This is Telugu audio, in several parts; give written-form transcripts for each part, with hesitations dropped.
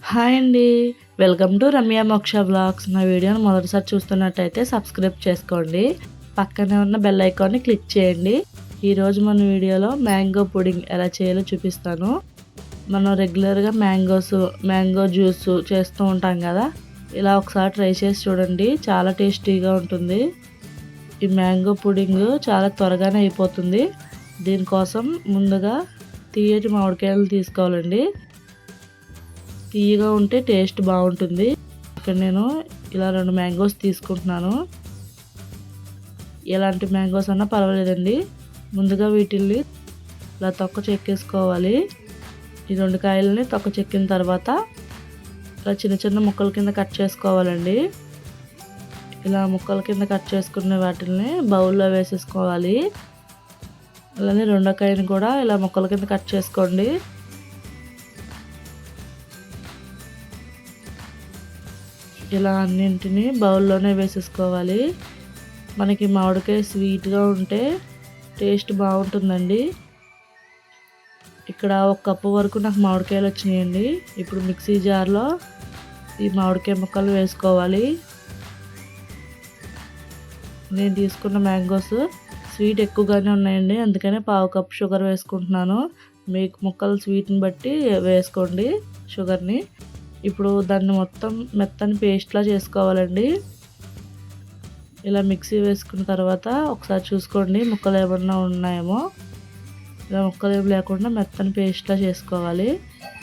హాయ్ అండి. వెల్కమ్ టు రమ్య మోక్ష వ్లాగ్స్. నా వీడియోని మొదటిసారి చూస్తున్నట్టయితే సబ్స్క్రైబ్ చేసుకోండి. పక్కనే ఉన్న బెల్ ఐకాన్ని క్లిక్ చేయండి. ఈరోజు మన వీడియోలో మ్యాంగో పుడింగ్ ఎలా చేయాలో చూపిస్తాను. మనం రెగ్యులర్గా మ్యాంగో జ్యూస్ చేస్తూ ఉంటాం కదా, ఇలా ఒకసారి ట్రై చేసి చూడండి. చాలా టేస్టీగా ఉంటుంది. ఈ మ్యాంగో పుడింగ్ చాలా త్వరగానే అయిపోతుంది. దీనికోసం ముందుగా తీయటి మామిడికాయలు తీసుకోవాలండి. తీయగా ఉంటే టేస్ట్ బాగుంటుంది. ఇక్కడ నేను ఇలా 2 మ్యాంగోస్ తీసుకుంటున్నాను. ఎలాంటి మ్యాంగోస్ అన్నా పర్వాలేదండి. ముందుగా వీటిల్ని ఇలా తొక్క చెక్కేసుకోవాలి. ఈ 2 కాయలని తొక్క చెక్కిన తర్వాత ఇలా చిన్న చిన్న ముక్కల కింద కట్ చేసుకోవాలండి. ఇలా ముక్కల కింద కట్ చేసుకున్న వాటిని బౌల్లో వేసేసుకోవాలి. అలానే 2వ కాయని కూడా ఇలా ముక్కల కింద కట్ చేసుకోండి. ఇలా అన్నింటినీ బౌల్లోనే వేసేసుకోవాలి. మనకి మామిడికాయ స్వీట్గా ఉంటే టేస్ట్ బాగుంటుందండి. ఇక్కడ 1 కప్పు వరకు నాకు మామిడికాయలు వచ్చినాయండి. ఇప్పుడు మిక్సీ జార్లో ఈ మామిడికాయ ముక్కలు వేసుకోవాలి. నేను తీసుకున్న మ్యాంగోస్ స్వీట్ ఎక్కువగానే ఉన్నాయండి, అందుకనే 1/2 కప్ షుగర్ వేసుకుంటున్నాను. మీకు ముక్కలు స్వీట్ని బట్టి వేసుకోండి షుగర్ని. ఇప్పుడు దాన్ని మొత్తం మెత్తని పేస్ట్లా చేసుకోవాలండి. ఇలా మిక్సీ వేసుకున్న తర్వాత ఒకసారి చూసుకోండి ముక్కలు ఏమన్నా ఉన్నాయేమో. ఇలా ముక్కలు ఏమి లేకుండా మెత్తని పేస్ట్లా చేసుకోవాలి.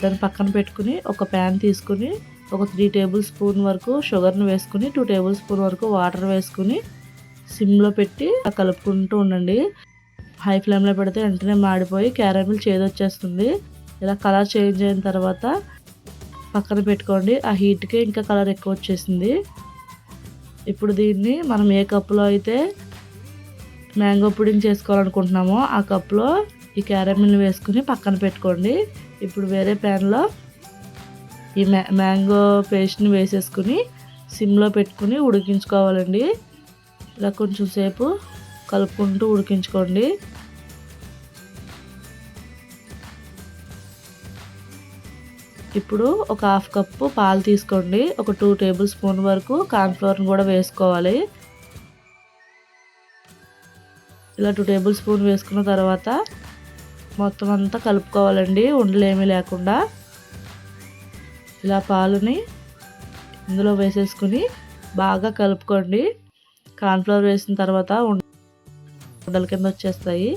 దాన్ని పక్కన పెట్టుకుని ఒక ప్యాన్ తీసుకుని ఒక 3 టేబుల్ స్పూన్ వరకు షుగర్ని వేసుకుని 2 టేబుల్ స్పూన్ వరకు వాటర్ వేసుకుని సిమ్లో పెట్టి కలుపుకుంటూ ఉండండి. హై ఫ్లేమ్లో పెడితే వెంటనే మాడిపోయి క్యారమిల్ చేదొచ్చేస్తుంది. ఇలా కలర్ చేంజ్ అయిన తర్వాత పక్కన పెట్టుకోండి. ఆ హీట్కి ఇంకా కలర్ ఎక్కువ వచ్చేసింది. ఇప్పుడు దీన్ని మనం ఏ కప్పులో అయితే మ్యాంగో పుడింగ్ చేసుకోవాలనుకుంటున్నామో ఆ కప్పులో ఈ క్యారమిల్ని వేసుకుని పక్కన పెట్టుకోండి. ఇప్పుడు వేరే ప్యాన్లో ఈ మ్యాంగో పేస్ట్ని వేసేసుకుని సిమ్లో పెట్టుకుని ఉడికించుకోవాలండి. ఇలా కొంచెం సేపు కలుపుకుంటూ ఉడికించుకోండి. ఇప్పుడు ఒక 1/2 కప్పు పాలు తీసుకోండి. ఒక 2 టేబుల్ స్పూన్ వరకు కార్న్ఫ్లవర్ని కూడా వేసుకోవాలి. ఇలా 2 టేబుల్ స్పూన్ వేసుకున్న తర్వాత మొత్తం అంతా కలుపుకోవాలండి, ఉండలు ఏమీ లేకుండా. ఇలా పాలుని ఇందులో వేసేసుకుని బాగా కలుపుకోండి. కార్న్ఫ్లవర్ వేసిన తర్వాత ఉండల కింద వచ్చేస్తాయి.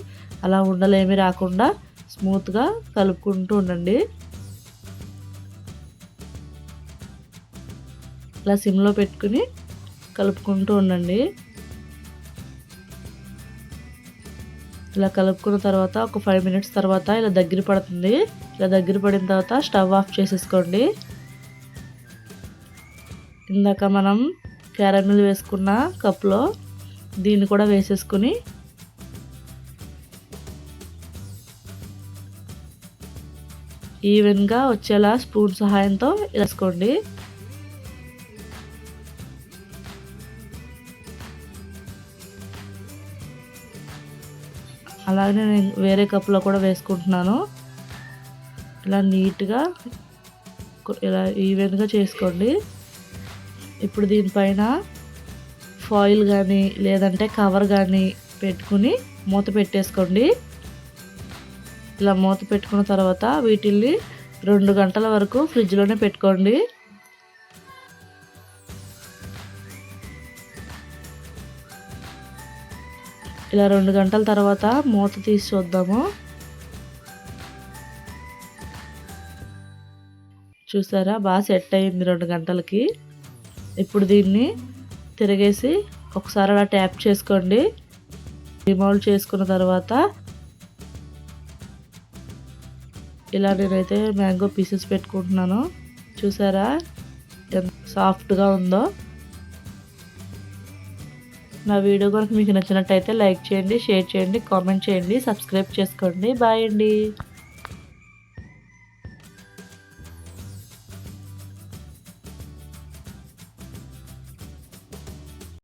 అలా ఉండలు ఏమీ రాకుండా స్మూత్గా కలుపుకుంటూ ఉండండి. ఇలా సిమ్లో పెట్టుకుని కలుపుకుంటూ ఉండండి. ఇలా కలుపుకున్న తర్వాత ఒక 5 మినిట్స్ తర్వాత ఇలా దగ్గర పడుతుంది. ఇలా దగ్గర పడిన తర్వాత స్టవ్ ఆఫ్ చేసేసుకోండి. ఇందాక మనం క్యారమిల్ వేసుకున్న కప్లో దీన్ని కూడా వేసేసుకుని ఈవెన్గా వచ్చేలా స్పూన్ సహాయంతో వేసుకోండి. అలాగే నేను వేరే కప్పులో కూడా వేసుకుంటున్నాను. ఇలా నీట్గా ఇలా ఈవెన్గా చేసుకోండి. ఇప్పుడు దీనిపైన ఫాయిల్ కానీ లేదంటే కవర్ కానీ పెట్టుకుని మూత పెట్టేసుకోండి. ఇలా మూత పెట్టుకున్న తర్వాత వీటిల్ని 2 గంటల వరకు ఫ్రిడ్జ్లోనే పెట్టుకోండి. ఇలా 2 గంటల తర్వాత మూత తీసి చూద్దాము. చూసారా, బాగా సెట్ అయింది 2 గంటలకి. ఇప్పుడు దీన్ని తిరిగేసి ఒకసారి అలా ట్యాప్ చేసుకోండి. రిమౌల్డ్ చేసుకున్న తర్వాత ఇలా నేనైతే మ్యాంగో పీసెస్ పెట్టుకుంటున్నాను. చూసారా ఎంత సాఫ్ట్గా ఉందో. నా వీడియో కనుక మీకు నచ్చినట్టయితే లైక్ చేయండి, షేర్ చేయండి, కామెంట్ చేయండి, సబ్స్క్రైబ్ చేసుకోండి. బాయ్ అండి.